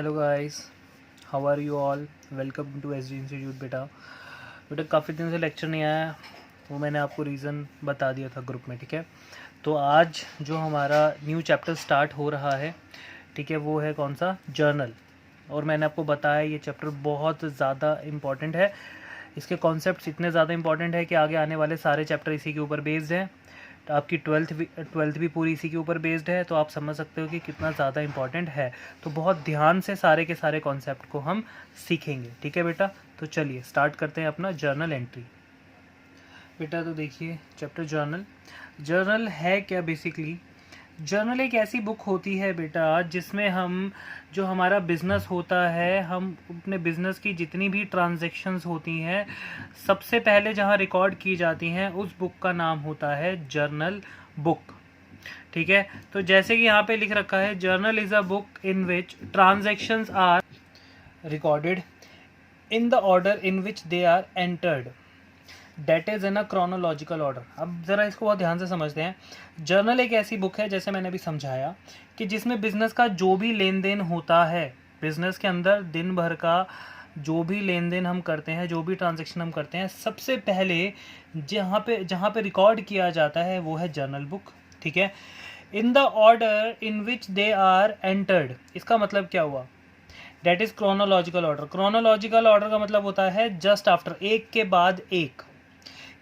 Hello guys, how are you all. Welcome to SD institute. बेटा काफ़ी दिन से लेक्चर नहीं आया, वो मैंने आपको रीज़न बता दिया था ग्रुप में, ठीक है। तो आज जो हमारा न्यू चैप्टर स्टार्ट हो रहा है, ठीक है, वो है कौन सा, जर्नल। और मैंने आपको बताया ये चैप्टर बहुत ज़्यादा इम्पॉर्टेंट है। इसके कॉन्सेप्ट्स इतने ज़्यादा इम्पॉर्टेंट है कि आगे आने वाले सारे चैप्टर इसी के ऊपर बेस्ड हैं। तो आपकी ट्वेल्थ भी पूरी इसी के ऊपर बेस्ड है, तो आप समझ सकते हो कि कितना ज़्यादा इम्पॉर्टेंट है। तो बहुत ध्यान से सारे के सारे कॉन्सेप्ट को हम सीखेंगे, ठीक है बेटा। तो चलिए स्टार्ट करते हैं अपना जर्नल एंट्री। बेटा तो देखिए चैप्टर जर्नल। जर्नल है क्या बेसिकली? जर्नल एक ऐसी बुक होती है बेटा जिसमें हम जो हमारा बिज़नेस होता है, हम अपने बिज़नेस की जितनी भी ट्रांजैक्शंस होती हैं सबसे पहले जहाँ रिकॉर्ड की जाती हैं उस बुक का नाम होता है जर्नल बुक, ठीक है। तो जैसे कि यहाँ पे लिख रखा है, journal is a book in which transactions are recorded in the order in which they are entered, that is in a chronological order. अब ज़रा इसको बहुत ध्यान से समझते हैं। जर्नल एक ऐसी बुक है, जैसे मैंने अभी समझाया, कि जिसमें बिजनेस का जो भी लेन देन होता है, बिजनेस के अंदर दिन भर का जो भी लेन देन हम करते हैं, जो भी ट्रांजैक्शन हम करते हैं, सबसे पहले जहाँ पे रिकॉर्ड किया जाता है वो है जर्नल बुक, ठीक है। In the order in which they are entered, इसका मतलब क्या हुआ? That is chronological order. Chronological order का मतलब होता है जस्ट आफ्टर, एक के बाद एक।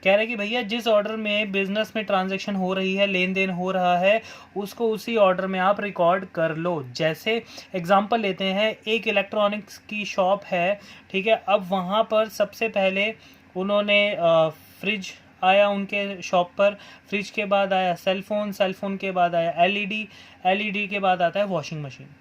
कह रहे कि भैया जिस ऑर्डर में बिजनेस में ट्रांजैक्शन हो रही है, लेन देन हो रहा है, उसको उसी ऑर्डर में आप रिकॉर्ड कर लो। जैसे एग्जांपल लेते हैं, एक इलेक्ट्रॉनिक्स की शॉप है, ठीक है। अब वहाँ पर सबसे पहले उन्होंने फ्रिज आया उनके शॉप पर, फ्रिज के बाद आया सेलफोन, सेलफोन के बाद आया एलईडी, एलईडी के बाद आता है वॉशिंग मशीन।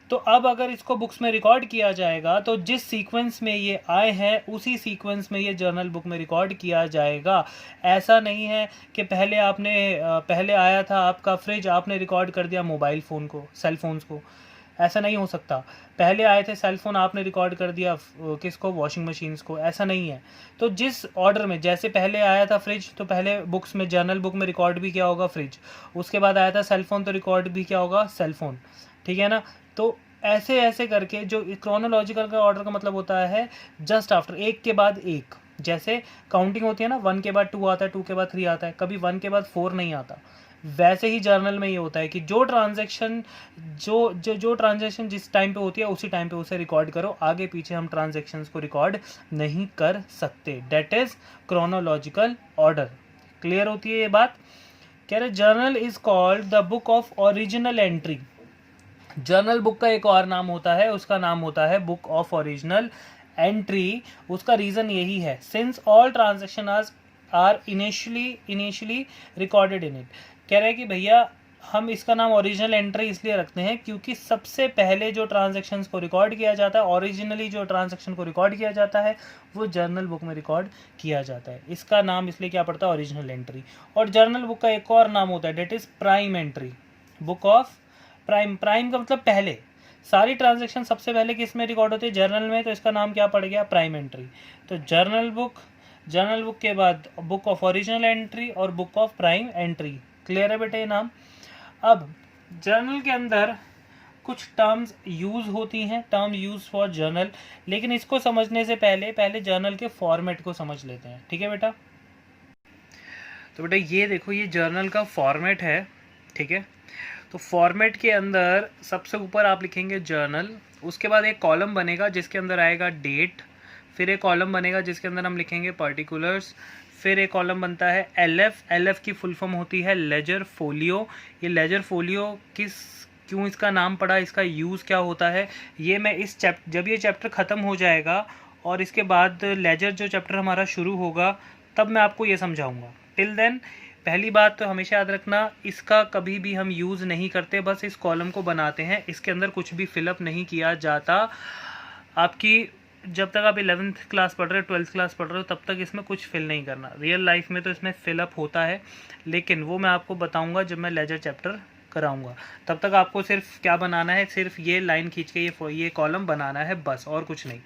तो अब अगर इसको बुक्स में रिकॉर्ड किया जाएगा तो जिस सीक्वेंस में ये आए हैं उसी सीक्वेंस में ये जर्नल बुक में रिकॉर्ड किया जाएगा। ऐसा नहीं है कि पहले आया था आपका फ्रिज, आपने रिकॉर्ड कर दिया मोबाइल फ़ोन को, सेल फोन्स को। ऐसा नहीं हो सकता। पहले आए थे सेल फोन, आपने रिकॉर्ड कर दिया किसको, वॉशिंग मशीन्स को। ऐसा नहीं है। तो जिस ऑर्डर में, जैसे पहले आया था फ्रिज तो पहले बुक्स में, जर्नल बुक में रिकॉर्ड भी क्या होगा, फ्रिज। उसके बाद आया था सेल फोन तो रिकॉर्ड भी क्या होगा, सेल फोन, ठीक है ना। तो ऐसे ऐसे करके, जो क्रोनोलॉजिकल का ऑर्डर का मतलब होता है जस्ट आफ्टर, एक के बाद एक। जैसे काउंटिंग होती है ना, 1 के बाद 2 आता है, 2 के बाद 3 आता है, कभी 1 के बाद 4 नहीं आता। वैसे ही जर्नल में ये होता है कि जो ट्रांजैक्शन जो ट्रांजैक्शन जिस टाइम पे होती है उसी टाइम पे उसे रिकॉर्ड करो, आगे पीछे हम ट्रांजैक्शंस को रिकॉर्ड नहीं कर सकते। That is chronological order. Clear होती है ये बात? कह रहे journal is called the book of original entry. Journal book का एक और नाम होता है, उसका नाम होता है बुक ऑफ ओरिजिनल एंट्री। उसका रीज़न यही है, since all transaction are initially recorded in it. कह रहे हैं कि भैया हम इसका नाम ओरिजिनल एंट्री इसलिए रखते हैं क्योंकि सबसे पहले जो ट्रांजेक्शन्स को रिकॉर्ड किया जाता है, ओरिजिनली जो ट्रांजेक्शन को रिकॉर्ड किया जाता है वो जर्नल बुक में रिकॉर्ड किया जाता है। इसका नाम इसलिए क्या पड़ता है, ओरिजिनल एंट्री। और जर्नल बुक का एक और नाम होता है, that is prime entry. Book of prime, prime का मतलब पहले। सारी ट्रांजैक्शन सबसे पहले किस में रिकॉर्ड होती है, जर्नल में, तो इसका नाम क्या पड़ गया, प्राइम एंट्री। तो जर्नल बुक के बाद बुक ऑफ ओरिजिनल एंट्री और book of prime entry. Clear है बेटे ये नाम? अब जर्नल के अंदर कुछ टर्म्स यूज होती हैं, टर्म यूज फॉर जर्नल, लेकिन इसको समझने से पहले जर्नल के फॉर्मेट को समझ लेते हैं, ठीक है बेटा। तो बेटा ये देखो, ये जर्नल का फॉर्मेट है, ठीक है। तो फॉर्मेट के अंदर सबसे ऊपर आप लिखेंगे जर्नल, उसके बाद एक कॉलम बनेगा जिसके अंदर आएगा डेट, फिर एक कॉलम बनेगा जिसके अंदर हम लिखेंगे पर्टिकुलर्स, फिर एक कॉलम बनता है एलएफ की फुल फॉर्म होती है लेजर फोलियो। ये लेजर फोलियो क्यों इसका नाम पड़ा, इसका यूज़ क्या होता है, ये मैं जब ये चैप्टर ख़त्म हो जाएगा और इसके बाद लेजर जो चैप्टर हमारा शुरू होगा तब मैं आपको ये समझाऊंगा। टिल देन पहली बात तो हमेशा याद रखना, इसका कभी भी हम यूज़ नहीं करते, बस इस कॉलम को बनाते हैं, इसके अंदर कुछ भी फिलअप नहीं किया जाता। आपकी जब तक आप 11th क्लास पढ़ रहे हो, 12th क्लास पढ़ रहे हो, तब तक इसमें कुछ फिल नहीं करना। रियल लाइफ में तो इसमें फिलअप होता है, लेकिन वो मैं आपको बताऊंगा जब मैं लेजर चैप्टर कराऊंगा। तब तक आपको सिर्फ क्या बनाना है, सिर्फ ये लाइन खींच के ये कॉलम बनाना है, बस, और कुछ नहीं।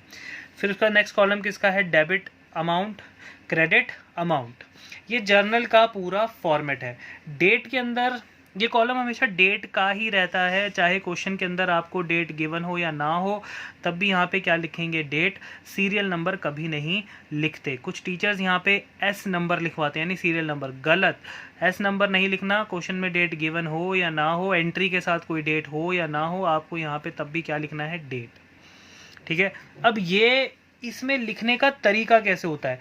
फिर उसका नेक्स्ट कॉलम किसका है, डेबिट अमाउंट, क्रेडिट अमाउंट। ये जर्नल का पूरा फॉर्मेट है। डेट के अंदर ये कॉलम हमेशा डेट का ही रहता है, चाहे क्वेश्चन के अंदर आपको डेट गिवन हो या ना हो, तब भी यहाँ पे क्या लिखेंगे, डेट। सीरियल नंबर कभी नहीं लिखते। कुछ टीचर्स यहाँ पे एस नंबर लिखवाते हैं, यानी सीरियल नंबर, गलत। एस नंबर नहीं लिखना, क्वेश्चन में डेट गिवन हो या ना हो, एंट्री के साथ कोई डेट हो या ना हो, आपको यहाँ पे तब भी क्या लिखना है, डेट। ठीक है। अब ये इसमें लिखने का तरीका कैसे होता है,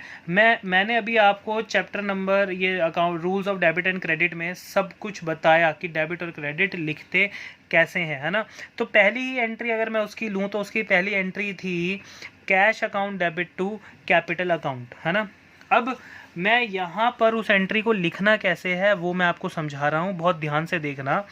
मैंने अभी आपको चैप्टर नंबर ये account rules of debit and credit में सब कुछ बताया कि डेबिट और क्रेडिट लिखते कैसे हैं, है ना। तो पहली ही एंट्री अगर मैं उसकी लूँ तो उसकी पहली एंट्री थी cash account debit to capital account, है ना। अब मैं यहाँ पर उस एंट्री को लिखना कैसे है वो मैं आपको समझा रहा हूँ, बहुत ध्यान से देखना।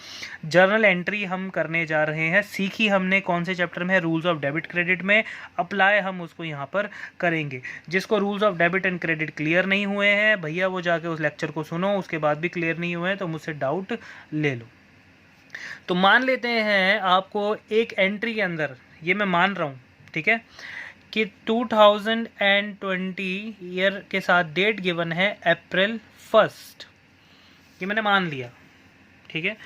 जर्नल एंट्री हम करने जा रहे हैं, सीखी हमने कौन से चैप्टर में है, रूल्स ऑफ डेबिट क्रेडिट में, अप्लाई हम उसको यहाँ पर करेंगे। जिसको rules of debit and credit clear नहीं हुए हैं भैया, वो जाके उस लेक्चर को सुनो, उसके बाद भी क्लियर नहीं हुए हैं तो मुझसे डाउट ले लो। तो मान लेते हैं आपको एक एंट्री के अंदर, ये मैं मान रहा हूँ, ठीक है, कि 2020 ईयर के साथ डेट गिवन है अप्रैल 1, ये मैंने मान लिया, ठीक है।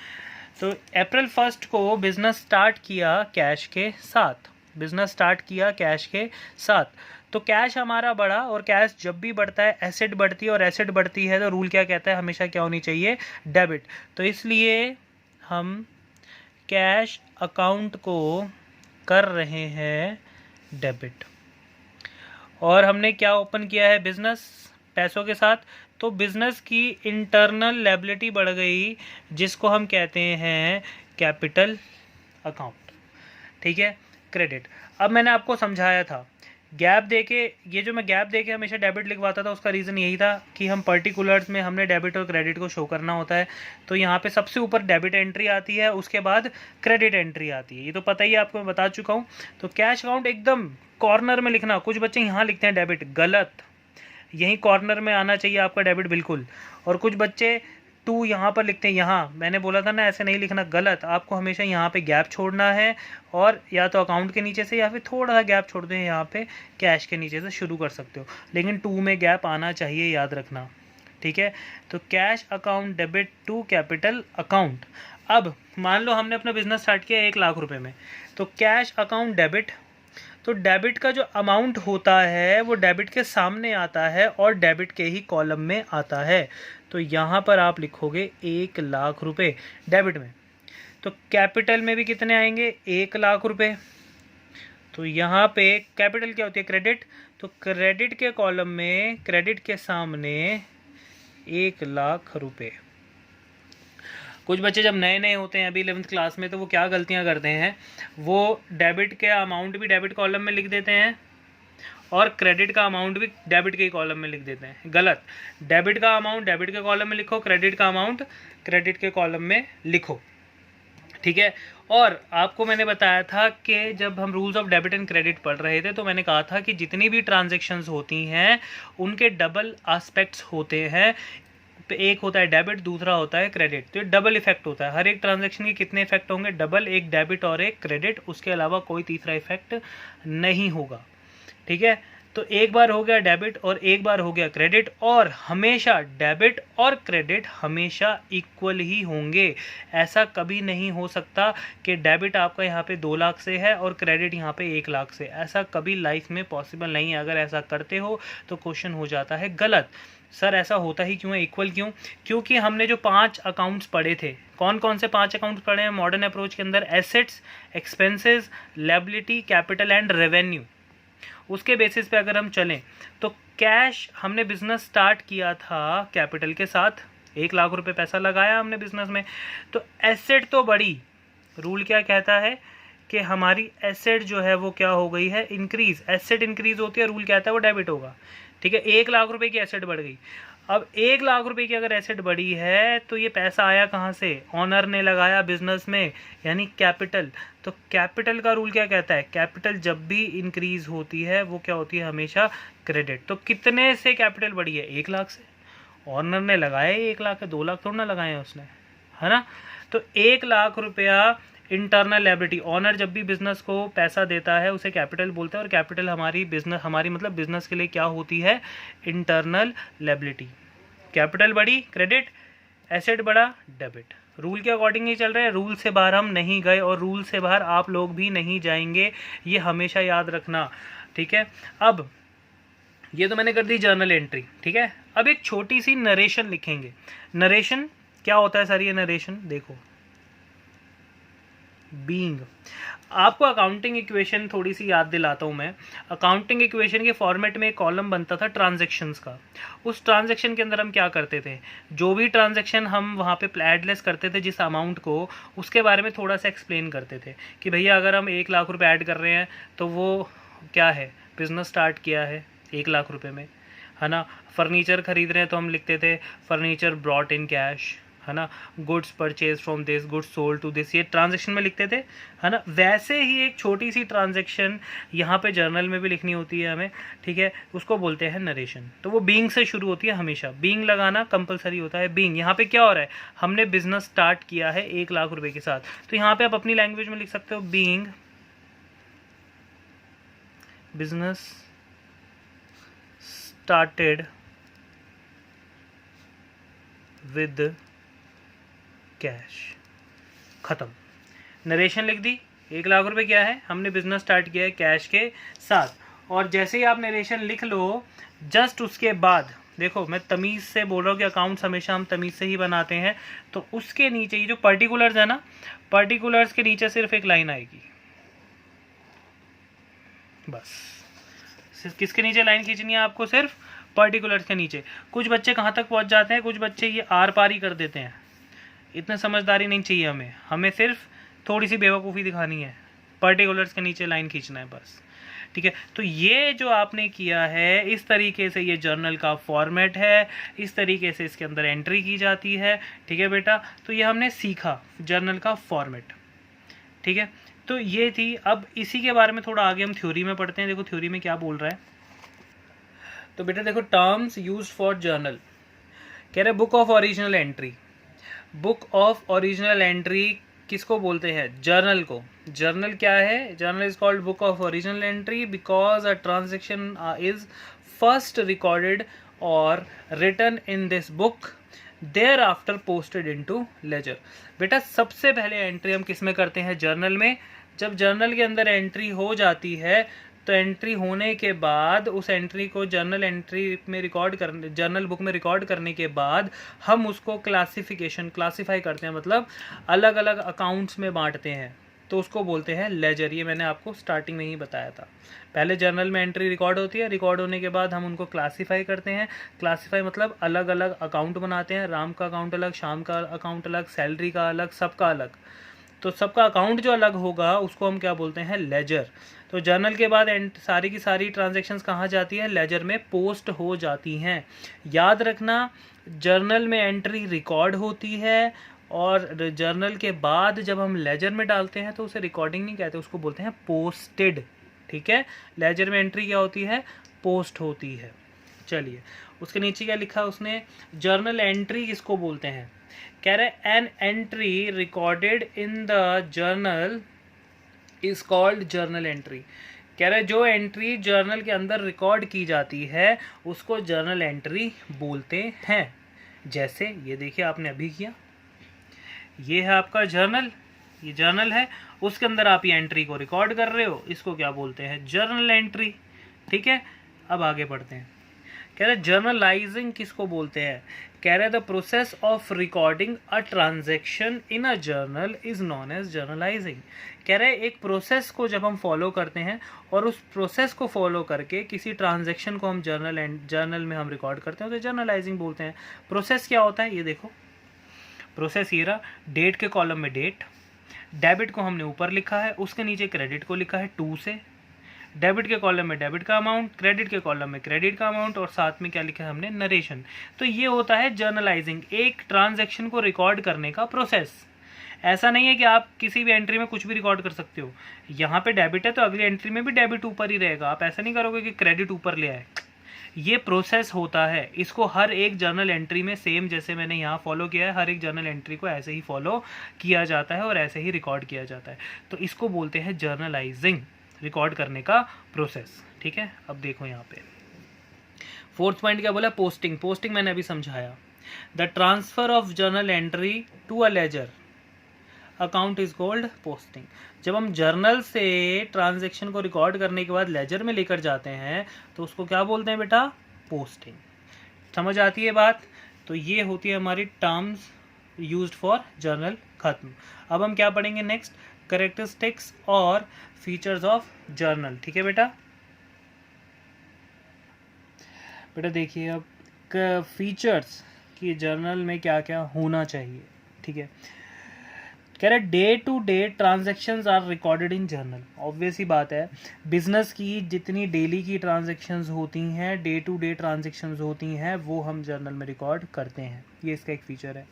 तो अप्रैल 1 को बिजनेस स्टार्ट किया कैश के साथ, बिजनेस स्टार्ट किया कैश के साथ। तो कैश हमारा बढ़ा, और कैश जब भी बढ़ता है एसेट बढ़ती है, और एसेट बढ़ती है तो रूल क्या कहता है, हमेशा क्या होनी चाहिए, डेबिट। तो इसलिए हम कैश अकाउंट को कर रहे हैं डेबिट। और हमने क्या ओपन किया है, बिजनेस, पैसों के साथ। तो बिजनेस की इंटरनल लायबिलिटी बढ़ गई, जिसको हम कहते हैं कैपिटल अकाउंट, ठीक है, क्रेडिट। अब मैंने आपको समझाया था गैप देके, ये जो मैं गैप देके हमेशा डेबिट लिखवाता था, उसका रीज़न यही था कि हम पर्टिकुलर्स में हमने डेबिट और क्रेडिट को शो करना होता है। तो यहाँ पे सबसे ऊपर डेबिट एंट्री आती है, उसके बाद क्रेडिट एंट्री आती है, ये तो पता ही है आपको, मैं बता चुका हूँ। तो कैश अकाउंट एकदम कॉर्नर में लिखना। कुछ बच्चे यहाँ लिखते हैं डेबिट, गलत, यहीं कॉर्नर में आना चाहिए आपका डेबिट, बिल्कुल। और कुछ बच्चे 2 यहाँ पर लिखते हैं, यहाँ मैंने बोला था ना ऐसे नहीं लिखना, गलत। आपको हमेशा यहाँ पे गैप छोड़ना है, और या तो अकाउंट के नीचे से या फिर थोड़ा सा गैप छोड़ दें, यहाँ पे कैश के नीचे से शुरू कर सकते हो, लेकिन 2 में गैप आना चाहिए, याद रखना, ठीक है। तो cash account debit to capital account. अब मान लो हमने अपना बिजनेस स्टार्ट किया 1 लाख रुपए में, तो कैश अकाउंट डेबिट, तो डेबिट का जो अमाउंट होता है वो डेबिट के सामने आता है और डेबिट के ही कॉलम में आता है। तो यहाँ पर आप लिखोगे 1 लाख रुपए डेबिट में। तो कैपिटल में भी कितने आएंगे, 1 लाख रुपए। तो यहाँ पे कैपिटल क्या होती है, क्रेडिट। तो क्रेडिट के कॉलम में, क्रेडिट के सामने 1 लाख रुपए। कुछ बच्चे जब नए नए होते हैं अभी 11th क्लास में, तो वो क्या गलतियां करते हैं, वो डेबिट के अमाउंट भी डेबिट कॉलम में लिख देते हैं और क्रेडिट का अमाउंट भी डेबिट के कॉलम में लिख देते हैं, गलत। डेबिट का अमाउंट डेबिट के कॉलम में लिखो, क्रेडिट का अमाउंट क्रेडिट के कॉलम में लिखो, ठीक है। और आपको मैंने बताया था कि जब हम rules of debit and credit पढ़ रहे थे तो मैंने कहा था कि जितनी भी ट्रांजैक्शंस होती हैं उनके डबल एस्पेक्ट्स होते हैं। एक होता है डेबिट, दूसरा होता है क्रेडिट। तो डबल इफेक्ट होता है, हर एक ट्रांजैक्शन के कितने इफेक्ट होंगे, डबल, एक डेबिट और एक क्रेडिट, उसके अलावा कोई तीसरा इफेक्ट नहीं होगा, ठीक है। तो एक बार हो गया डेबिट और एक बार हो गया क्रेडिट, और हमेशा डेबिट और क्रेडिट हमेशा इक्वल ही होंगे। ऐसा कभी नहीं हो सकता कि डेबिट आपका यहाँ पे 2 लाख से है और क्रेडिट यहाँ पे 1 लाख से, ऐसा कभी लाइफ में पॉसिबल नहीं है। अगर ऐसा करते हो तो क्वेश्चन हो जाता है गलत। सर ऐसा होता ही क्यों है, इक्वल क्यों? क्योंकि हमने जो 5 अकाउंट्स पढ़े थे, कौन कौन से 5 अकाउंट्स पढ़े हैं मॉडर्न अप्रोच के अंदर, assets, expenses, liability, capital and revenue. उसके बेसिस पे अगर हम चलें तो कैश, हमने बिजनेस स्टार्ट किया था कैपिटल के साथ, 1 लाख रुपए पैसा लगाया हमने बिजनेस में, तो एसेट तो बढ़ी। रूल क्या कहता है कि हमारी एसेट जो है वो क्या हो गई है, इंक्रीज। एसेट इंक्रीज होती है, रूल कहता है वो डेबिट होगा, ठीक है। 1 लाख रुपए की एसेट बढ़ गई। अब 1 लाख रुपए की अगर एसेट बढ़ी है तो ये पैसा आया कहाँ से, ऑनर ने लगाया बिजनेस में, यानी कैपिटल। तो कैपिटल का रूल क्या कहता है, कैपिटल जब भी इंक्रीज होती है वो क्या होती है, हमेशा क्रेडिट। तो कितने से कैपिटल बढ़ी है, 1 लाख से। ऑनर ने लगाया 1 लाख है, 2 लाख थोड़ा ना लगाए उसने, है ना। तो 1 लाख रुपया इंटरनल लायबिलिटी, ऑनर जब भी बिजनेस को पैसा देता है उसे कैपिटल बोलते हैं, और कैपिटल हमारी बिजनेस, हमारी मतलब बिजनेस के लिए क्या होती है, इंटरनल लायबिलिटी। कैपिटल बढ़ी क्रेडिट, एसेट बढ़ा डेबिट, रूल के अकॉर्डिंग ही चल रहे हैं, रूल से बाहर हम नहीं गए और रूल से बाहर आप लोग भी नहीं जाएंगे, ये हमेशा याद रखना, ठीक है। अब ये तो मैंने कर दी जर्नल एंट्री, ठीक है। अब एक छोटी सी नरेशन लिखेंगे। नरेशन क्या होता है सर? ये नरेशन देखो, बीइंग, आपको अकाउंटिंग इक्वेशन थोड़ी सी याद दिलाता हूं मैं। अकाउंटिंग इक्वेशन के फॉर्मेट में एक कॉलम बनता था ट्रांजैक्शंस का। उस ट्रांजैक्शन के अंदर हम क्या करते थे, जो भी ट्रांजैक्शन हम वहाँ पे एडलेस करते थे जिस अमाउंट को, उसके बारे में थोड़ा सा एक्सप्लेन करते थे कि भैया अगर हम 1 लाख रुपए ऐड कर रहे हैं तो वो क्या है, बिजनेस स्टार्ट किया है 1 लाख रुपए में, है ना। फर्नीचर खरीद रहे हैं तो हम लिखते थे फर्नीचर ब्रॉट इन कैश, है ना। Goods purchase from this, goods sold to this, ये ट्रांजैक्शन में लिखते थे, है ना। वैसे ही एक छोटी सी ट्रांजैक्शन यहाँ पे जर्नल में भी लिखनी होती है हमें, ठीक है। उसको बोलते हैं नरेशन। तो वो बीइंग से शुरू होती है, हमेशा बीइंग लगाना कंपलसरी होता है। बीइंग, यहाँ पे क्या हो रहा है, हमने बिजनेस स्टार्ट किया है 1 लाख रुपए के साथ, तो यहाँ पे आप अपनी लैंग्वेज में लिख सकते हो being business started with cash, खत्म। नरेशन लिख दी, 1 लाख रुपए क्या है, हमने बिजनेस स्टार्ट किया है कैश के साथ। और जैसे ही आप नरेशन लिख लो, जस्ट उसके बाद देखो, मैं तमीज से बोल रहा हूँ कि अकाउंट्स हमेशा हम तमीज से ही बनाते हैं, तो उसके नीचे ये जो पर्टिकुलर्स है ना, पर्टिकुलर्स के नीचे सिर्फ एक लाइन आएगी, बस। सिर्फ किसके नीचे लाइन खींचनी है आपको, सिर्फ पर्टिकुलर्स के नीचे। कुछ बच्चे कहाँ तक पहुँच जाते हैं, कुछ बच्चे ये आर पार ही कर देते हैं। इतना समझदारी नहीं चाहिए हमें, हमें सिर्फ थोड़ी सी बेवकूफ़ी दिखानी है, पर्टिकुलर्स के नीचे लाइन खींचना है बस, ठीक है। तो ये जो आपने किया है, इस तरीके से ये जर्नल का फॉर्मेट है, इस तरीके से इसके अंदर एंट्री की जाती है, ठीक है बेटा। तो ये हमने सीखा जर्नल का फॉर्मेट, ठीक है। तो ये थी। अब इसी के बारे में थोड़ा आगे हम थ्योरी में पढ़ते हैं। देखो थ्योरी में क्या बोल रहा है, तो बेटा देखो, टर्म्स यूज्ड फॉर जर्नल, कह रहे book of original entry. Book of original entry किसको बोलते हैं, जर्नल को। जर्नल क्या है, journal is called book of original entry because a transaction is first recorded और written in this book, thereafter posted into ledger. बेटा सबसे पहले एंट्री हम किस में करते हैं, जर्नल में। जब जर्नल के अंदर एंट्री हो जाती है, तो एंट्री होने के बाद उस एंट्री को जर्नल एंट्री में रिकॉर्ड करने, जर्नल बुक में रिकॉर्ड करने के बाद हम उसको क्लासीफाई करते हैं, मतलब अलग अलग अकाउंट्स में बांटते हैं, तो उसको बोलते हैं लेजर। ये मैंने आपको स्टार्टिंग में ही बताया था। पहले जर्नल में एंट्री रिकॉर्ड होती है, रिकॉर्ड होने के बाद हम उनको क्लासीफाई करते हैं। क्लासीफाई मतलब अलग अलग अकाउंट बनाते हैं, राम का अकाउंट अलग, श्याम का अकाउंट अलग, सैलरी का अलग, सबका अलग। तो सबका अकाउंट जो अलग होगा उसको हम क्या बोलते हैं, लेजर। तो जर्नल के बाद सारी की सारी ट्रांजैक्शंस कहाँ जाती है, लेजर में पोस्ट हो जाती हैं। याद रखना, जर्नल में एंट्री रिकॉर्ड होती है और जर्नल के बाद जब हम लेजर में डालते हैं तो उसे रिकॉर्डिंग नहीं कहते, उसको बोलते हैं पोस्टेड, ठीक है। लेजर में एंट्री क्या होती है, पोस्ट होती है। चलिए उसके नीचे क्या लिखा उसने, जर्नल एंट्री किसको बोलते हैं, कह रहे an entry recorded in the journal is called journal entry. कह रहे जो एंट्री जर्नल के अंदर रिकॉर्ड की जाती है उसको जर्नल एंट्री बोलते हैं। जैसे ये देखिए आपने अभी किया, ये है आपका जर्नल, ये जर्नल है, उसके अंदर आप ये एंट्री को रिकॉर्ड कर रहे हो, इसको क्या बोलते हैं, जर्नल एंट्री, ठीक है। अब आगे बढ़ते हैं। कह रहे जर्नलाइजिंग किसको बोलते हैं, कह रहे the process of recording a transaction in a journal is known as journalising. कह रहे एक प्रोसेस को जब हम फॉलो करते हैं और उस प्रोसेस को फॉलो करके किसी ट्रांजैक्शन को हम जर्नल में हम रिकॉर्ड करते हैं तो जर्नलाइजिंग बोलते हैं। प्रोसेस क्या होता है, ये देखो प्रोसेस ये रहा, डेट के कॉलम में डेट, डेबिट को हमने ऊपर लिखा है, उसके नीचे क्रेडिट को लिखा है 2 से, डेबिट के कॉलम में डेबिट का अमाउंट, क्रेडिट के कॉलम में क्रेडिट का अमाउंट, और साथ में क्या लिखा है हमने, नरेशन। तो ये होता है जर्नलाइजिंग, एक ट्रांजैक्शन को रिकॉर्ड करने का प्रोसेस। ऐसा नहीं है कि आप किसी भी एंट्री में कुछ भी रिकॉर्ड कर सकते हो। यहाँ पे डेबिट है तो अगली एंट्री में भी डेबिट ऊपर ही रहेगा, आप ऐसा नहीं करोगे कि क्रेडिट ऊपर ले आए। ये प्रोसेस होता है, इसको हर एक जर्नल एंट्री में सेम जैसे मैंने यहाँ फॉलो किया है, हर एक जर्नल एंट्री को ऐसे ही फॉलो किया जाता है और ऐसे ही रिकॉर्ड किया जाता है। तो इसको बोलते हैं जर्नलाइजिंग, रिकॉर्ड करने का प्रोसेस, ठीक है। अब देखो यहाँ पे 4th पॉइंट क्या बोला, पोस्टिंग। पोस्टिंग मैंने अभी समझाया। The transfer of journal entry to a ledger account is called posting. जब हम जर्नल से ट्रांजैक्शन को रिकॉर्ड करने के बाद लेजर में लेकर जाते हैं तो उसको क्या बोलते हैं बेटा? पोस्टिंग। समझ आती है बात? तो ये होती है हमारी टर्म्स यूज्ड फॉर जर्नल। खत्म। अब हम क्या पढ़ेंगे नेक्स्ट? कैरेक्टरिस्टिक्स और फीचर्स ऑफ जर्नल। ठीक है बेटा? बेटा देखिए अब फीचर्स कि जर्नल में क्या क्या होना चाहिए। ठीक है, कह रहे day to day transactions are recorded in journal. Obvious ही बात है, बिजनेस की जितनी डेली की ट्रांजैक्शंस होती हैं, डे टू डे ट्रांजैक्शंस होती हैं, वो हम जर्नल में रिकॉर्ड करते हैं। ये इसका एक फीचर है।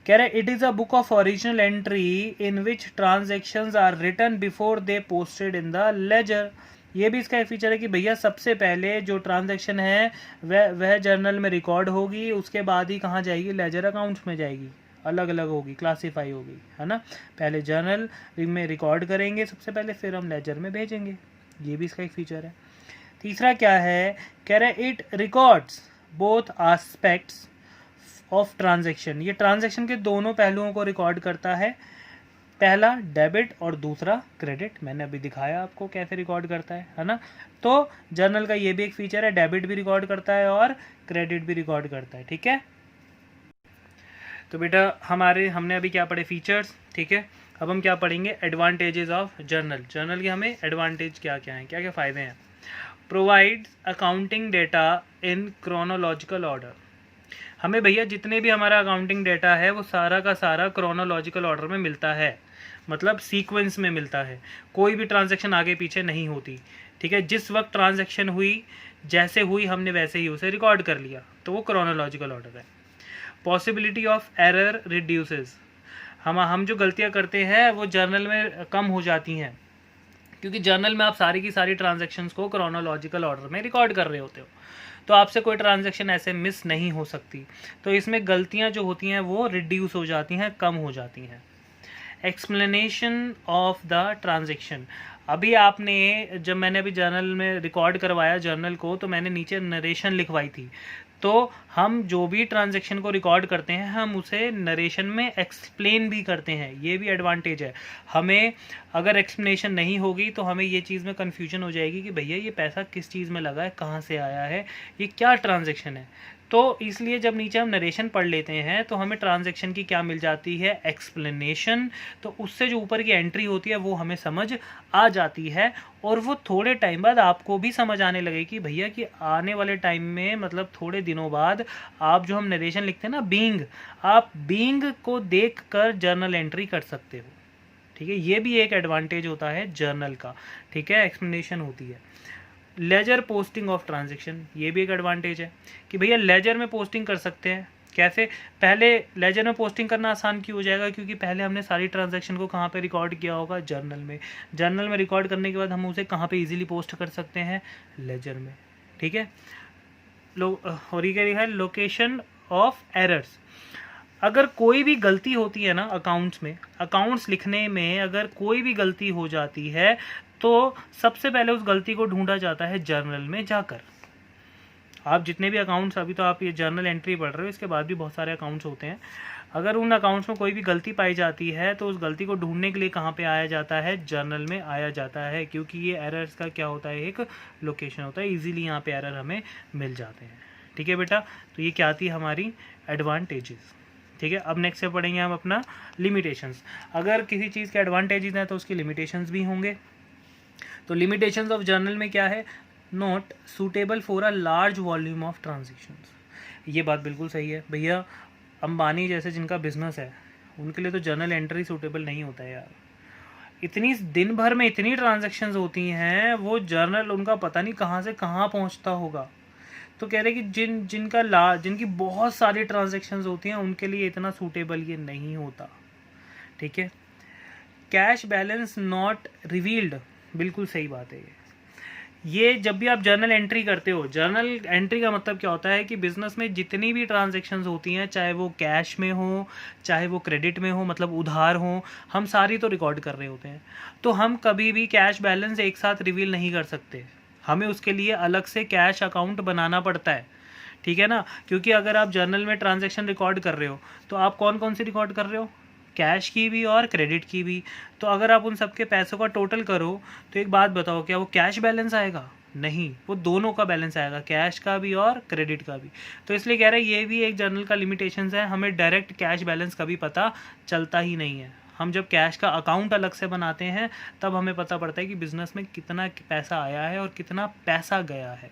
कह रहे it is a book of original entry in which transactions are written before they posted in the ledger. ये भी इसका एक फीचर है कि भैया सबसे पहले जो ट्रांजैक्शन है वह जर्नल में रिकॉर्ड होगी, उसके बाद ही कहाँ जाएगी? लेजर अकाउंट्स में जाएगी, अलग अलग होगी, क्लासीफाई होगी, है ना। पहले जर्नल में रिकॉर्ड करेंगे सबसे पहले, फिर हम लेजर में भेजेंगे। ये भी इसका एक फीचर है। तीसरा क्या है? कह रहे it records both aspects of transaction. ये ट्रांजैक्शन के दोनों पहलुओं को रिकॉर्ड करता है। पहला डेबिट और दूसरा क्रेडिट। मैंने अभी दिखाया आपको कैसे रिकॉर्ड करता है ना। तो जर्नल का ये भी एक फीचर है, डेबिट भी रिकॉर्ड करता है और क्रेडिट भी रिकॉर्ड करता है। ठीक है, तो बेटा हमने अभी क्या पढ़े? फीचर्स। ठीक है, अब हम क्या पढ़ेंगे? Advantages of journal. जर्नल के हमें एडवांटेज क्या क्या हैं, क्या क्या फ़ायदे हैं? Provides accounting data in chronological order. हमें भैया जितने भी हमारा अकाउंटिंग डेटा है वो सारा का सारा क्रोनोलॉजिकल ऑर्डर में मिलता है, मतलब सीक्वेंस में मिलता है। कोई भी ट्रांजैक्शन आगे पीछे नहीं होती। ठीक है, जिस वक्त ट्रांजैक्शन हुई, जैसे हुई हमने वैसे ही उसे रिकॉर्ड कर लिया, तो वो क्रोनोलॉजिकल ऑर्डर है। Possibility of error reduces. हम जो गलतियां करते हैं वो जर्नल में कम हो जाती हैं, क्योंकि जर्नल में आप सारी की सारी ट्रांजैक्शंस को क्रोनोलॉजिकल ऑर्डर में रिकॉर्ड कर रहे होते हो, तो आपसे कोई ट्रांजैक्शन ऐसे मिस नहीं हो सकती। तो इसमें गलतियां जो होती हैं वो रिड्यूस हो जाती हैं, कम हो जाती हैं। Explanation of the transaction. अभी जब मैंने अभी जर्नल में रिकॉर्ड करवाया जर्नल को, तो मैंने नीचे नरेशन लिखवाई थी। तो हम जो भी ट्रांजैक्शन को रिकॉर्ड करते हैं हम उसे नरेशन में एक्सप्लेन भी करते हैं। ये भी एडवांटेज है। हमें अगर एक्सप्लेनेशन नहीं होगी तो हमें ये चीज़ में कन्फ्यूजन हो जाएगी कि भैया ये पैसा किस चीज़ में लगा है, कहाँ से आया है, ये क्या ट्रांजैक्शन है। तो इसलिए जब नीचे हम नरेशन पढ़ लेते हैं तो हमें ट्रांजैक्शन की क्या मिल जाती है? एक्सप्लेनेशन। तो उससे जो ऊपर की एंट्री होती है वो हमें समझ आ जाती है, और वो थोड़े टाइम बाद आपको भी समझ आने लगे कि भैया कि आने वाले टाइम में, मतलब थोड़े दिनों बाद, आप जो हम नरेशन लिखते हैं ना, बीइंग, आप बीइंग को देखकर जर्नल एंट्री कर सकते हो। ठीक है, ये भी एक एडवांटेज होता है जर्नल का। ठीक है, एक्सप्लेनेशन होती है। लेजर पोस्टिंग ऑफ ट्रांजैक्शन, ये भी एक एडवांटेज है कि भैया लेजर में पोस्टिंग कर सकते हैं। कैसे? पहले लेजर में पोस्टिंग करना आसान क्यों हो जाएगा? क्योंकि पहले हमने सारी ट्रांजैक्शन को कहाँ पे रिकॉर्ड किया होगा? जर्नल में। जर्नल में रिकॉर्ड करने के बाद हम उसे कहाँ पे इजीली पोस्ट कर सकते हैं? लेजर में। ठीक है, और ये क्या है? Location of errors. अगर कोई भी गलती होती है ना अकाउंट्स में, अकाउंट्स लिखने में अगर कोई भी गलती हो जाती है तो सबसे पहले उस गलती को ढूंढा जाता है जर्नल में जाकर। आप जितने भी अकाउंट्स, अभी तो आप ये जर्नल एंट्री पढ़ रहे हो, इसके बाद भी बहुत सारे अकाउंट्स होते हैं। अगर उन अकाउंट्स में कोई भी गलती पाई जाती है तो उस गलती को ढूंढने के लिए कहाँ पे आया जाता है? जर्नल में आया जाता है, क्योंकि ये एरर्स का क्या होता है? एक लोकेशन होता है। इजीली यहाँ पे एरर हमें मिल जाते हैं। ठीक है बेटा, तो ये क्या थी हमारी एडवांटेजेस। ठीक है, अब नेक्स्ट से पढ़ेंगे हम अपना लिमिटेशंस। अगर किसी चीज़ के एडवांटेजेस हैं तो उसके लिमिटेशंस भी होंगे। तो लिमिटेशंस ऑफ जर्नल में क्या है? Not suitable for a large volume of transactions. ये बात बिल्कुल सही है भैया। अंबानी जैसे जिनका बिजनेस है उनके लिए तो जर्नल एंट्री सूटेबल नहीं होता है यार। इतनी दिन भर में इतनी ट्रांजैक्शंस होती हैं, वो जर्नल उनका पता नहीं कहाँ से कहाँ पहुँचता होगा। तो कह रहे कि जिनकी बहुत सारी ट्रांजैक्शंस होती हैं उनके लिए इतना सूटेबल ये नहीं होता। ठीक है, कैश बैलेंस नॉट रिवील्ड, बिल्कुल सही बात है ये जब भी आप जर्नल एंट्री करते हो, जर्नल एंट्री का मतलब क्या होता है कि बिजनेस में जितनी भी ट्रांजैक्शंस होती हैं, चाहे वो कैश में हो चाहे वो क्रेडिट में हो, मतलब उधार हो, हम सारी तो रिकॉर्ड कर रहे होते हैं। तो हम कभी भी कैश बैलेंस एक साथ रिवील नहीं कर सकते, हमें उसके लिए अलग से कैश अकाउंट बनाना पड़ता है। ठीक है ना, क्योंकि अगर आप जर्नल में ट्रांजैक्शन रिकॉर्ड कर रहे हो तो आप कौन कौन सी रिकॉर्ड कर रहे हो, कैश की भी और क्रेडिट की भी। तो अगर आप उन सबके पैसों का टोटल करो तो एक बात बताओ, क्या वो कैश बैलेंस आएगा? नहीं, वो दोनों का बैलेंस आएगा, कैश का भी और क्रेडिट का भी। तो इसलिए कह रहे हैं ये भी एक जर्नल का लिमिटेशंस है, हमें डायरेक्ट कैश बैलेंस कभी पता चलता ही नहीं है। हम जब कैश का अकाउंट अलग से बनाते हैं तब हमें पता पड़ता है कि बिजनेस में कितना पैसा आया है और कितना पैसा गया है।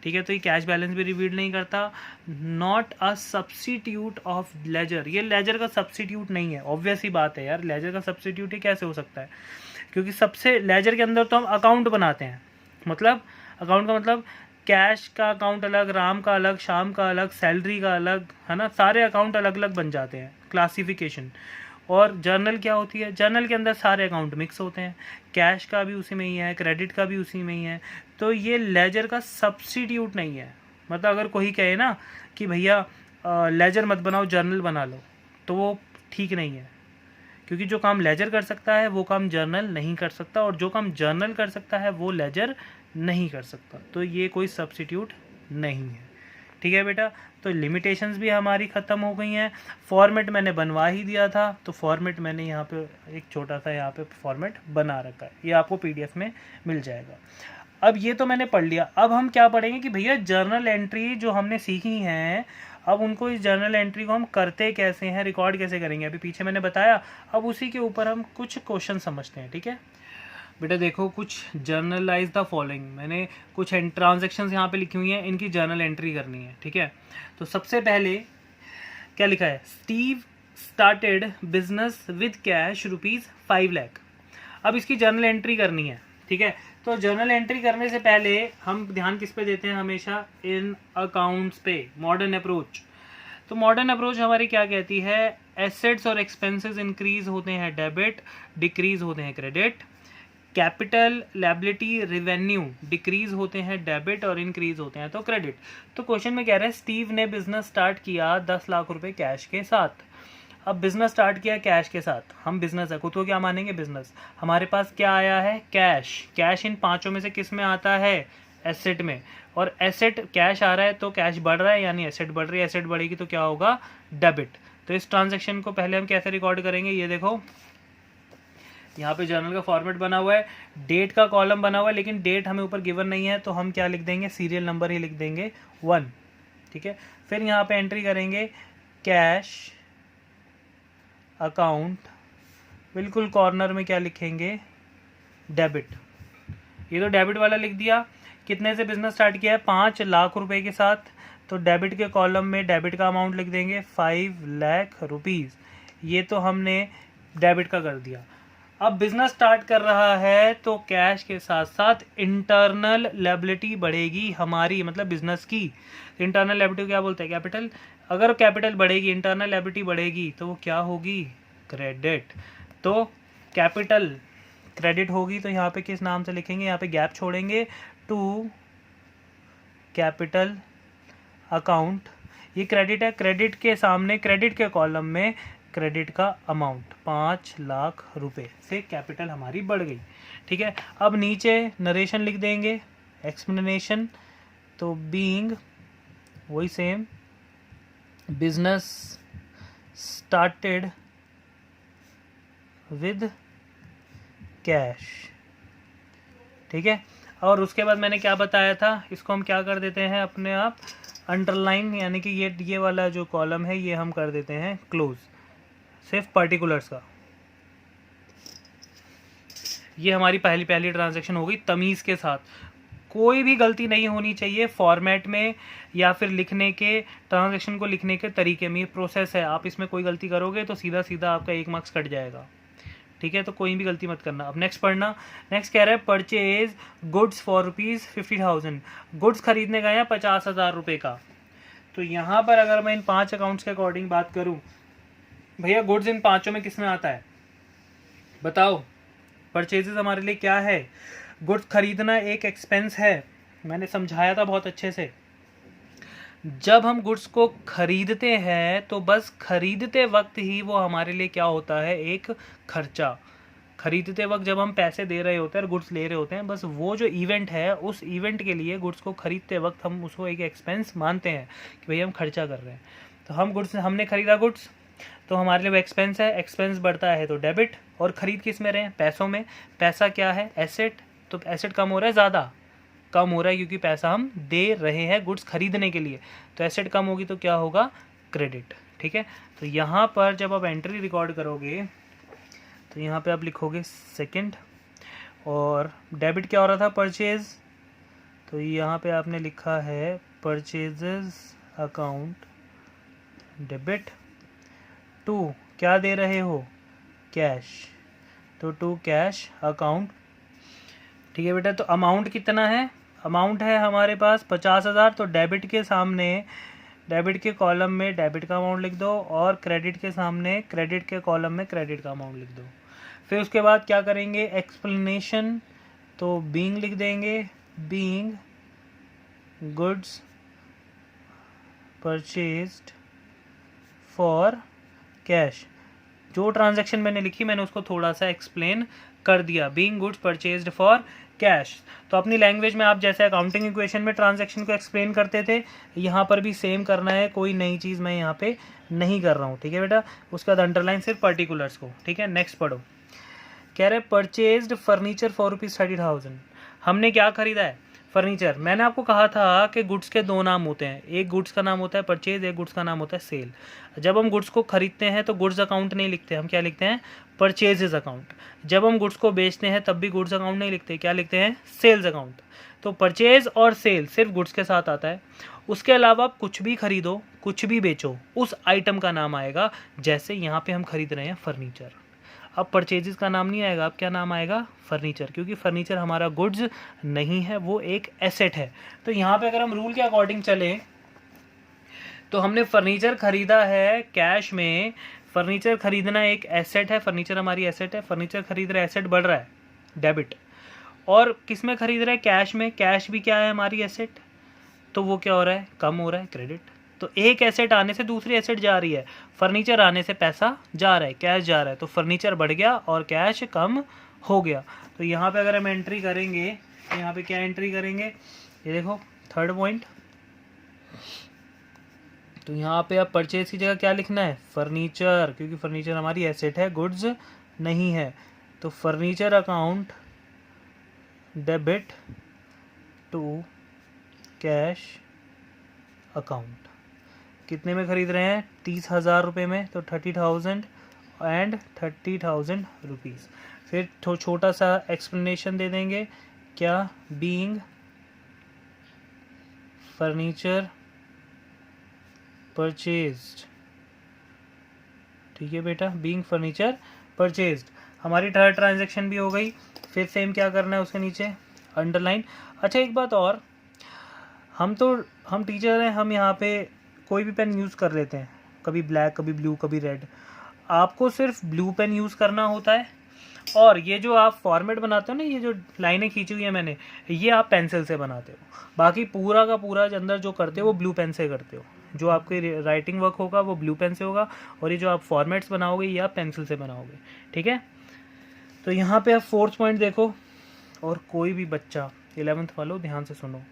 ठीक है, तो ये कैश बैलेंस भी रिवील नहीं करता। Not a substitute of ledger, ये लेजर का सब्सिट्यूट नहीं है। ऑब्वियस ही बात है यार, लेजर का सब्सिट्यूट ही कैसे हो सकता है, क्योंकि सबसे लेजर के अंदर तो हम अकाउंट बनाते हैं, मतलब अकाउंट का मतलब कैश का अकाउंट अलग, राम का अलग, शाम का अलग, सैलरी का अलग, है ना, सारे अकाउंट अलग अलग बन जाते हैं, क्लासिफिकेशन। और जर्नल क्या होती है, जर्नल के अंदर सारे अकाउंट मिक्स होते हैं, कैश का भी उसी में ही है, क्रेडिट का भी उसी में ही है। तो ये लेजर का सब्सिट्यूट नहीं है। मतलब अगर कोई कहे ना कि भैया लेजर मत बनाओ जर्नल बना लो, तो वो ठीक नहीं है, क्योंकि जो काम लेजर कर सकता है वो काम जर्नल नहीं कर सकता, और जो काम जर्नल कर सकता है वो लेजर नहीं कर सकता। तो ये कोई सब्सिट्यूट नहीं है। ठीक है बेटा, तो लिमिटेशंस भी हमारी ख़त्म हो गई हैं। फॉर्मेट मैंने बनवा ही दिया था, तो फॉर्मेट मैंने यहाँ पे एक छोटा सा यहाँ पे फॉर्मेट बना रखा है, ये आपको पीडीएफ में मिल जाएगा। अब ये तो मैंने पढ़ लिया, अब हम क्या पढ़ेंगे कि भैया जर्नल एंट्री जो हमने सीखी हैं, अब उनको इस जर्नल एंट्री को हम करते कैसे हैं, रिकॉर्ड कैसे करेंगे, अभी पीछे मैंने बताया। अब उसी के ऊपर हम कुछ क्वेश्चन समझते हैं। ठीक है बेटा, देखो कुछ जर्नलाइज द फॉलोइंग, मैंने कुछ ट्रांजेक्शन्स यहाँ पे लिखी हुई हैं, इनकी जर्नल एंट्री करनी है। ठीक है, तो सबसे पहले क्या लिखा है, Steve started business with cash ₹5 lakh. अब इसकी जर्नल एंट्री करनी है। ठीक है, तो जर्नल एंट्री करने से पहले हम ध्यान किस पे देते हैं हमेशा, इन अकाउंट्स पे, मॉडर्न अप्रोच। तो मॉडर्न अप्रोच हमारी क्या कहती है, एसेट्स और एक्सपेंसेस इंक्रीज होते हैं डेबिट, डिक्रीज होते हैं credit. Capital, liability, revenue decrease होते हैं डेबिट और इंक्रीज होते हैं तो क्रेडिट। तो क्वेश्चन में कह रहा है स्टीव ने बिजनेस स्टार्ट किया 10 लाख रुपए कैश के साथ। अब बिजनेस स्टार्ट किया कैश के साथ, हम बिजनेस है, खुद को क्या मानेंगे, बिजनेस। हमारे पास क्या आया है, कैश। कैश इन पांचों में से किस में आता है, एसेट में। और एसेट कैश आ रहा है तो कैश बढ़ रहा है, यानी एसेट बढ़ रही है, एसेट बढ़ेगी तो क्या होगा, डेबिट। तो इस ट्रांजेक्शन को पहले हम कैसे रिकॉर्ड करेंगे, ये देखो यहाँ पे जर्नल का फॉर्मेट बना हुआ है, डेट का कॉलम बना हुआ है, लेकिन डेट हमें ऊपर गिवन नहीं है, तो हम क्या लिख देंगे, सीरियल नंबर ही लिख देंगे 1। ठीक है, फिर यहाँ पे एंट्री करेंगे कैश अकाउंट, बिल्कुल कॉर्नर में क्या लिखेंगे, डेबिट। ये तो डेबिट वाला लिख दिया। कितने से बिजनेस स्टार्ट किया है, 5 लाख रुपए के साथ, तो डेबिट के कॉलम में डेबिट का अमाउंट लिख देंगे 5 लाख रुपीज़। ये तो हमने डेबिट का कर दिया। अब बिजनेस स्टार्ट कर रहा है तो कैश के साथ साथ इंटरनल लायबिलिटी बढ़ेगी हमारी, मतलब बिजनेस की। इंटरनल लायबिलिटी क्या बोलते हैं, कैपिटल। अगर कैपिटल बढ़ेगी, इंटरनल लायबिलिटी बढ़ेगी तो वो क्या होगी, क्रेडिट। तो कैपिटल क्रेडिट होगी तो यहाँ पे किस नाम से लिखेंगे, यहाँ पे गैप छोड़ेंगे, टू कैपिटल अकाउंट। ये क्रेडिट है, क्रेडिट के सामने, क्रेडिट के कॉलम में क्रेडिट का अमाउंट 5 लाख रुपए से कैपिटल हमारी बढ़ गई। ठीक है, अब नीचे नरेशन लिख देंगे, एक्सप्लेनेशन। तो बीइंग वही same, business started with cash. ठीक है, और उसके बाद मैंने क्या बताया था, इसको हम क्या कर देते हैं अपने आप अंडरलाइन, यानी कि ये वाला जो कॉलम है ये हम कर देते हैं क्लोज, सिर्फ पर्टिकुलर्स का। ये हमारी पहली ट्रांजैक्शन हो गई तमीज़ के साथ। कोई भी गलती नहीं होनी चाहिए फॉर्मेट में या फिर लिखने के, ट्रांजैक्शन को लिखने के तरीके में। ये प्रोसेस है, आप इसमें कोई गलती करोगे तो सीधा सीधा आपका 1 मार्क्स कट जाएगा। ठीक है, तो कोई भी गलती मत करना। अब नेक्स्ट पढ़ना। नेक्स्ट कह रहा है परचेज गुड्स फॉर ₹50,000। गुड्स खरीदने गए हैं 50,000 रुपये का। तो यहाँ पर अगर मैं इन 5 अकाउंट्स के अकॉर्डिंग बात करूँ, भैया गुड्स इन पांचों में किस में आता है, बताओ। परचेजेस हमारे लिए क्या है, गुड्स खरीदना एक एक्सपेंस है, मैंने समझाया था बहुत अच्छे से। जब हम गुड्स को खरीदते हैं तो बस खरीदते वक्त ही वो हमारे लिए क्या होता है, एक खर्चा। खरीदते वक्त जब हम पैसे दे रहे होते हैं और गुड्स ले रहे होते हैं, बस वो जो इवेंट है उस इवेंट के लिए गुड्स को खरीदते वक्त हम उसको एक एक्सपेंस मानते हैं कि भाई हम खर्चा कर रहे हैं। तो हमने खरीदा गुड्स, तो हमारे लिए वो एक्सपेंस है, एक्सपेंस बढ़ता है तो डेबिट। और ख़रीद किस में रहे हैं? पैसों में। पैसा क्या है? एसेट। तो एसेट कम हो रहा है, ज़्यादा कम हो रहा है क्योंकि पैसा हम दे रहे हैं गुड्स खरीदने के लिए, तो एसेट कम होगी तो क्या होगा? क्रेडिट। ठीक है, तो यहाँ पर जब आप एंट्री रिकॉर्ड करोगे तो यहाँ पे आप लिखोगे सेकंड, और डेबिट क्या हो रहा था? परचेज, तो यहाँ पे आपने लिखा है परचेजेस अकाउंट डेबिट। टू क्या दे रहे हो? कैश, तो टू कैश अकाउंट। ठीक है बेटा, तो अमाउंट कितना है? अमाउंट है हमारे पास 50,000, तो डेबिट के सामने, डेबिट के कॉलम में डेबिट का अमाउंट लिख दो, और क्रेडिट के सामने, क्रेडिट के कॉलम में क्रेडिट का अमाउंट लिख दो। फिर उसके बाद क्या करेंगे? एक्सप्लेनेशन, तो बीइंग लिख देंगे, being goods purchased for cash. जो ट्रांजैक्शन मैंने लिखी मैंने उसको थोड़ा सा एक्सप्लेन कर दिया, being goods purchased for cash. तो अपनी लैंग्वेज में आप जैसे अकाउंटिंग इक्वेशन में ट्रांजैक्शन को एक्सप्लेन करते थे, यहाँ पर भी सेम करना है, कोई नई चीज़ मैं यहाँ पे नहीं कर रहा हूँ। ठीक है बेटा, उसके बाद अंडरलाइन सिर्फ पर्टिकुलर्स को। ठीक है, नेक्स्ट पढ़ो। कह रहे परचेज्ड फर्नीचर फॉर ₹30,000। हमने क्या खरीदा है? फर्नीचर। मैंने आपको कहा था कि गुड्स के दो नाम होते हैं, एक गुड्स का नाम होता है परचेज, एक गुड्स का नाम होता है सेल। जब हम गुड्स को खरीदते हैं तो गुड्स अकाउंट नहीं लिखते, हम क्या लिखते हैं? Purchases account. जब हम गुड्स को बेचते हैं तब भी गुड्स अकाउंट नहीं लिखते, क्या लिखते हैं? Sales account. तो परचेज और सेल सिर्फ गुड्स के साथ आता है। उसके अलावा आप कुछ भी खरीदो, कुछ भी बेचो, उस आइटम का नाम आएगा। जैसे यहाँ पे हम खरीद रहे हैं फर्नीचर, अब परचेजेस का नाम नहीं आएगा, अब क्या नाम आएगा? फर्नीचर, क्योंकि फर्नीचर हमारा गुड्स नहीं है, वो एक एसेट है। तो यहाँ पे अगर हम रूल के अकॉर्डिंग चले तो हमने फर्नीचर खरीदा है कैश में। फर्नीचर खरीदना एक एसेट है, फर्नीचर हमारी एसेट है, फर्नीचर खरीद रहे, एसेट बढ़ रहा है, डेबिट। और किस में खरीद रहे हैं? कैश में। कैश भी क्या है? हमारी एसेट, तो वो क्या हो रहा है? कम हो रहा है, क्रेडिट। तो एक एसेट आने से दूसरी एसेट जा रही है, फर्नीचर आने से पैसा जा रहा है, कैश जा रहा है, तो फर्नीचर बढ़ गया और कैश कम हो गया। तो यहाँ पे अगर हम एंट्री करेंगे तो यहाँ पे क्या एंट्री करेंगे? ये देखो थर्ड पॉइंट, तो यहाँ पे अब परचेज की जगह क्या लिखना है? फर्नीचर, क्योंकि फर्नीचर हमारी एसेट है, गुड्स नहीं है। तो furniture account debit to cash account. कितने में खरीद रहे हैं? 30,000 रुपये में, तो 30,000 एंड 30,000 रुपीज़। फिर छोटा सा एक्सप्लेनेशन दे देंगे, क्या? Being furniture purchased. ठीक है बेटा, बीइंग फर्नीचर परचेज्ड हमारी थर्ड ट्रांजैक्शन भी हो गई। फिर सेम क्या करना है? उसके नीचे अंडरलाइन। अच्छा एक बात और, हम टीचर हैं, हम यहाँ पे कोई भी पेन यूज़ कर लेते हैं, कभी ब्लैक, कभी ब्लू, कभी रेड। आपको सिर्फ ब्लू पेन यूज़ करना होता है, और ये जो आप फॉर्मेट बनाते हो ना, ये जो लाइनें खींची हुई है मैंने, ये आप पेंसिल से बनाते हो। बाकी पूरा का पूरा अंदर जो करते हो वो ब्लू पेन से करते हो। जो आपके राइटिंग वर्क होगा वो ब्लू पेन से होगा, और ये जो आप फॉर्मेट्स बनाओगे ये आप पेंसिल से बनाओगे। ठीक है, तो यहाँ पे आप फोर्थ पॉइंट देखो। और कोई भी बच्चा 11th वालों ध्यान से सुनो,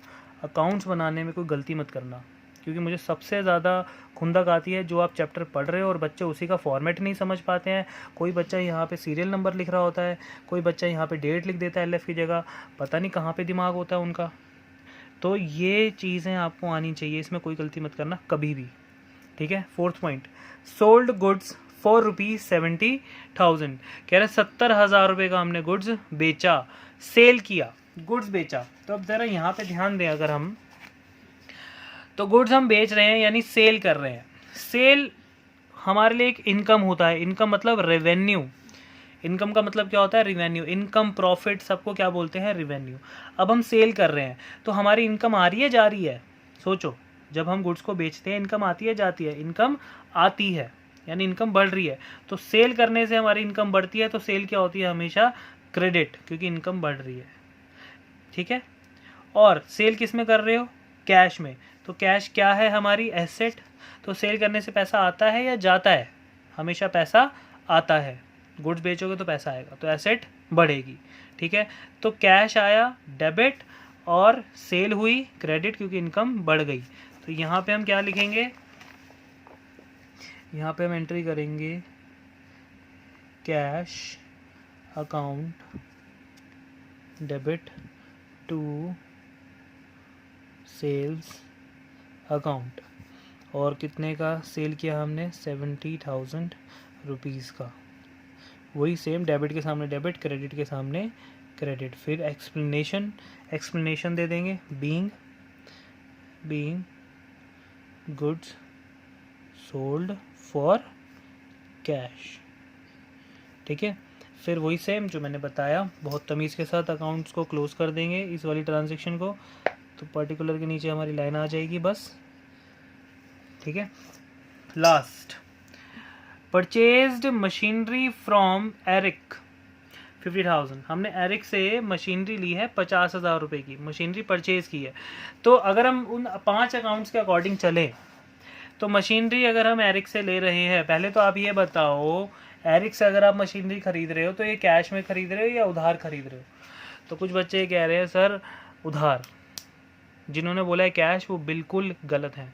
अकाउंट्स बनाने में कोई गलती मत करना, क्योंकि मुझे सबसे ज़्यादा खुंदक आती है जो आप चैप्टर पढ़ रहे हो और बच्चे उसी का फॉर्मेट नहीं समझ पाते हैं। कोई बच्चा यहाँ पे सीरियल नंबर लिख रहा होता है, कोई बच्चा यहाँ पे डेट लिख देता है एलएफ की जगह, पता नहीं कहाँ पे दिमाग होता है उनका। तो ये चीज़ें आपको आनी चाहिए, इसमें कोई गलती मत करना कभी भी। ठीक है, fourth point, sold goods for ₹70,000। कह रहे 70,000 रुपये का हमने गुड्स बेचा, सेल किया, गुड्स बेचा। तो अब ज़रा यहाँ पे ध्यान दें, अगर हम तो गुड्स हम बेच रहे हैं यानी सेल कर रहे हैं। सेल हमारे लिए एक इनकम होता है, इनकम मतलब रेवेन्यू। इनकम का मतलब क्या होता है? रेवेन्यू। इनकम, प्रॉफिट, सबको क्या बोलते हैं? रेवेन्यू। अब हम सेल कर रहे हैं तो हमारी इनकम आ रही है, जा रही है? सोचो, जब हम गुड्स को बेचते हैं इनकम आती है, जाती है? इनकम आती है, यानी इनकम बढ़ रही है। तो सेल करने से हमारी इनकम बढ़ती है, तो सेल क्या होती है? हमेशा क्रेडिट, क्योंकि इनकम बढ़ रही है। ठीक है, और सेल किस में कर रहे हो? कैश में। तो कैश क्या है? हमारी एसेट। तो सेल करने से पैसा आता है या जाता है? हमेशा पैसा आता है। गुड्स बेचोगे तो पैसा आएगा, तो एसेट बढ़ेगी, ठीक है। तो कैश आया डेबिट और सेल हुई क्रेडिट, क्योंकि इनकम बढ़ गई। तो यहाँ पे हम क्या लिखेंगे, यहाँ पे हम एंट्री करेंगे cash account debit to sales account, और कितने का सेल किया हमने, 70,000 रुपीज़ का। वही सेम, डेबिट के सामने डेबिट, क्रेडिट के सामने क्रेडिट। फिर एक्सप्लेनेशन दे देंगे, being goods sold for cash, ठीक है। फिर वही सेम जो मैंने बताया, बहुत तमीज़ के साथ अकाउंट्स को क्लोज कर देंगे इस वाली ट्रांजेक्शन को। तो पर्टिकुलर के नीचे हमारी लाइन आ जाएगी बस, ठीक है। Last, purchased machinery from Eric 50,000। हमने एरिक से मशीनरी ली है 50,000 रुपये की, मशीनरी परचेज की है। तो अगर हम उन 5 अकाउंट्स के अकॉर्डिंग चले तो मशीनरी अगर हम एरिक से ले रहे हैं, पहले तो आप ये बताओ, एरिक से अगर आप मशीनरी खरीद रहे हो तो ये कैश में खरीद रहे हो या उधार खरीद रहे हो? तो कुछ बच्चे कह रहे हैं सर उधार, जिन्होंने बोला है कैश वो बिल्कुल गलत है।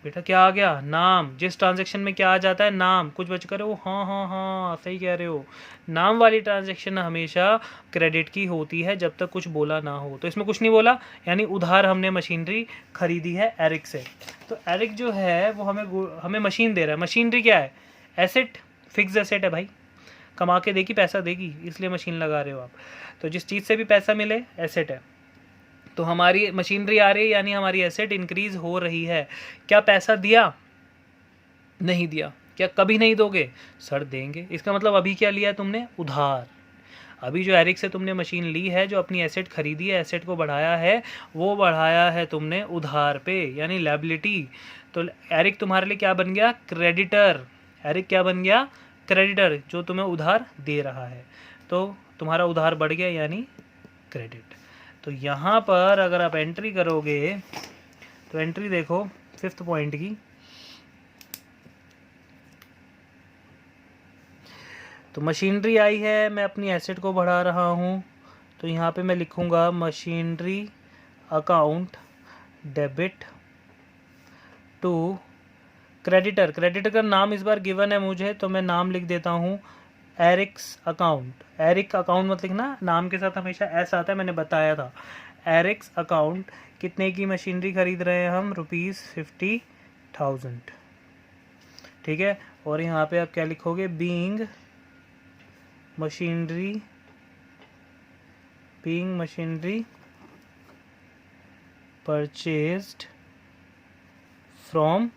बेटा क्या आ गया, नाम। जिस ट्रांजैक्शन में क्या आ जाता है, नाम। कुछ बच्चे कह रहे हो हाँ हाँ हाँ सही कह रहे हो, नाम वाली ट्रांजैक्शन हमेशा क्रेडिट की होती है जब तक कुछ बोला ना हो। तो इसमें कुछ नहीं बोला, यानी उधार हमने मशीनरी खरीदी है एरिक से। तो एरिक जो है वो हमें मशीन दे रहा है। मशीनरी क्या है, एसेट, फिक्स एसेट है भाई, कमा के देगी, पैसा देगी, इसलिए मशीन लगा रहे हो आप। तो जिस चीज़ से भी पैसा मिले एसेट है। तो हमारी मशीनरी आ रही है यानी हमारी एसेट इंक्रीज हो रही है। क्या पैसा दिया? नहीं दिया। क्या कभी नहीं दोगे? सर देंगे। इसका मतलब अभी क्या लिया तुमने? उधार। अभी जो एरिक से तुमने मशीन ली है, जो अपनी एसेट खरीदी है, एसेट को बढ़ाया है, वो बढ़ाया है तुमने उधार पे, यानी लायबिलिटी। तो एरिक तुम्हारे लिए क्या बन गया? क्रेडिटर। एरिक क्या बन गया? क्रेडिटर, जो तुम्हें उधार दे रहा है। तो तुम्हारा उधार बढ़ गया यानी क्रेडिट। तो यहाँ पर अगर आप एंट्री करोगे तो एंट्री देखो 5th पॉइंट की, तो मशीनरी आई है, मैं अपनी एसेट को बढ़ा रहा हूँ, तो यहाँ पे मैं लिखूँगा machinery account debit to creditor. Creditor का नाम इस बार गिवन है मुझे, तो मैं नाम लिख देता हूँ एरिक्स अकाउंट। एरिक अकाउंट मत लिखना, नाम के साथ हमेशा एस आता है, मैंने बताया था। एरिक्स अकाउंट, कितने की मशीनरी खरीद रहे हैं हम? ₹50,000, ठीक है। और यहाँ पे आप क्या लिखोगे? Being machinery purchased from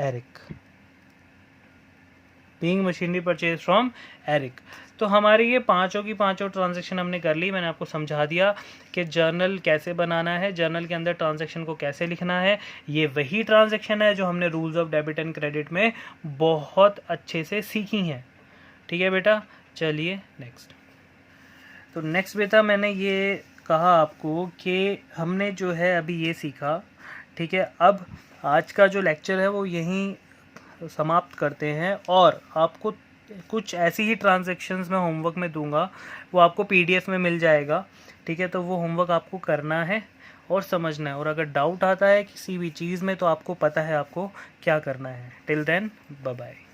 Eric. Being machinery purchase from Eric. तो हमारी ये पांचों की पांचों ट्रांजैक्शन हमने कर ली। मैंने आपको समझा दिया कि जर्नल कैसे बनाना है, जर्नल के अंदर ट्रांजैक्शन को कैसे लिखना है। ये वही ट्रांजैक्शन है जो हमने rules of debit and credit में बहुत अच्छे से सीखी हैं, ठीक है बेटा। चलिए नेक्स्ट। तो नेक्स्ट बेटा, मैंने ये कहा आपको कि हमने जो है अभी ये सीखा, ठीक है। अब आज का जो लेक्चर है वो यहीं समाप्त करते हैं, और आपको कुछ ऐसी ही ट्रांजैक्शंस मैं होमवर्क में दूंगा, वो आपको पीडीएफ में मिल जाएगा, ठीक है। तो वो होमवर्क आपको करना है और समझना है, और अगर डाउट आता है किसी भी चीज़ में तो आपको पता है आपको क्या करना है। Till then bye bye.